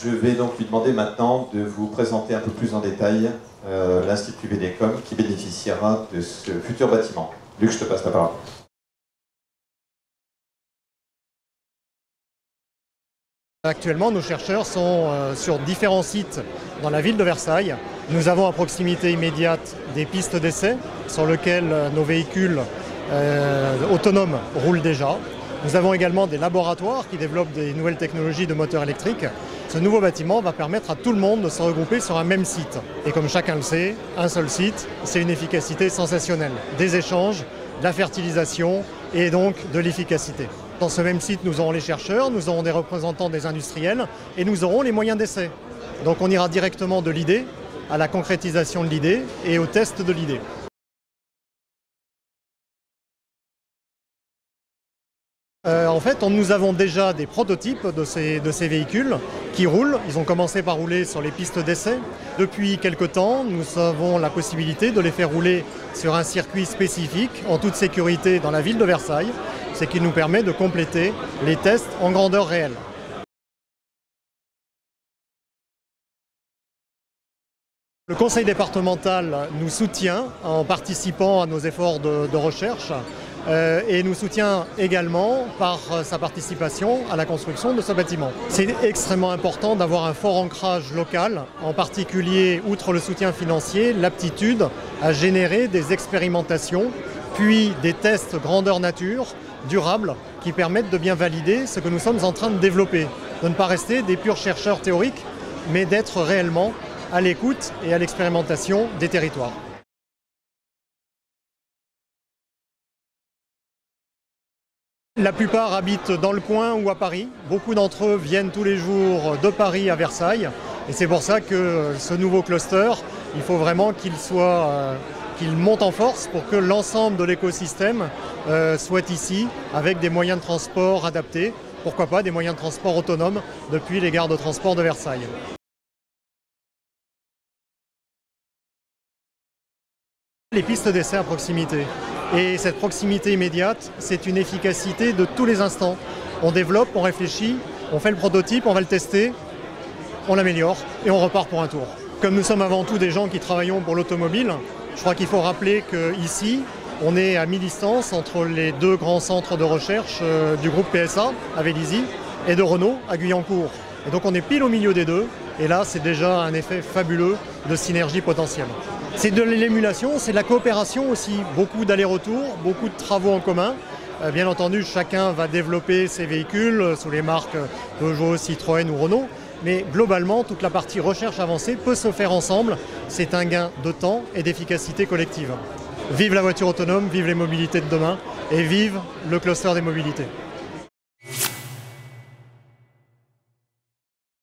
Je vais donc lui demander maintenant de vous présenter un peu plus en détail l'Institut Védécom qui bénéficiera de ce futur bâtiment. Luc, je te passe la parole. Actuellement, nos chercheurs sont sur différents sites dans la ville de Versailles. Nous avons à proximité immédiate des pistes d'essai sur lesquelles nos véhicules autonomes roulent déjà. Nous avons également des laboratoires qui développent des nouvelles technologies de moteurs électriques. Ce nouveau bâtiment va permettre à tout le monde de se regrouper sur un même site. Et comme chacun le sait, un seul site, c'est une efficacité sensationnelle. Des échanges, de la fertilisation et donc de l'efficacité. Dans ce même site, nous aurons les chercheurs, nous aurons des représentants des industriels et nous aurons les moyens d'essai. Donc on ira directement de l'idée à la concrétisation de l'idée et au test de l'idée. En fait, nous avons déjà des prototypes de ces véhicules qui roulent. Ils ont commencé par rouler sur les pistes d'essai. Depuis quelque temps, nous avons la possibilité de les faire rouler sur un circuit spécifique, en toute sécurité, dans la ville de Versailles, ce qui nous permet de compléter les tests en grandeur réelle. Le conseil départemental nous soutient en participant à nos efforts de recherche et nous soutient également par sa participation à la construction de ce bâtiment. C'est extrêmement important d'avoir un fort ancrage local, en particulier, outre le soutien financier, l'aptitude à générer des expérimentations, puis des tests grandeur nature, durables, qui permettent de bien valider ce que nous sommes en train de développer. De ne pas rester des purs chercheurs théoriques, mais d'être réellement à l'écoute et à l'expérimentation des territoires. La plupart habitent dans le coin ou à Paris. Beaucoup d'entre eux viennent tous les jours de Paris à Versailles. Et c'est pour ça que ce nouveau cluster, il faut vraiment qu'il monte en force pour que l'ensemble de l'écosystème soit ici, avec des moyens de transport adaptés. Pourquoi pas des moyens de transport autonomes depuis les gares de transport de Versailles. Les pistes d'essai à proximité. Et cette proximité immédiate, c'est une efficacité de tous les instants. On développe, on réfléchit, on fait le prototype, on va le tester, on l'améliore et on repart pour un tour. Comme nous sommes avant tout des gens qui travaillons pour l'automobile, je crois qu'il faut rappeler qu'ici, on est à mi-distance entre les deux grands centres de recherche du groupe PSA à Vélizy et de Renault à Guyancourt. Et donc on est pile au milieu des deux, et là c'est déjà un effet fabuleux de synergie potentielle. C'est de l'émulation, c'est de la coopération aussi, beaucoup d'allers-retours, beaucoup de travaux en commun. Bien entendu, chacun va développer ses véhicules sous les marques Peugeot, Citroën ou Renault, mais globalement, toute la partie recherche avancée peut se faire ensemble. C'est un gain de temps et d'efficacité collective. Vive la voiture autonome, vive les mobilités de demain et vive le cluster des mobilités.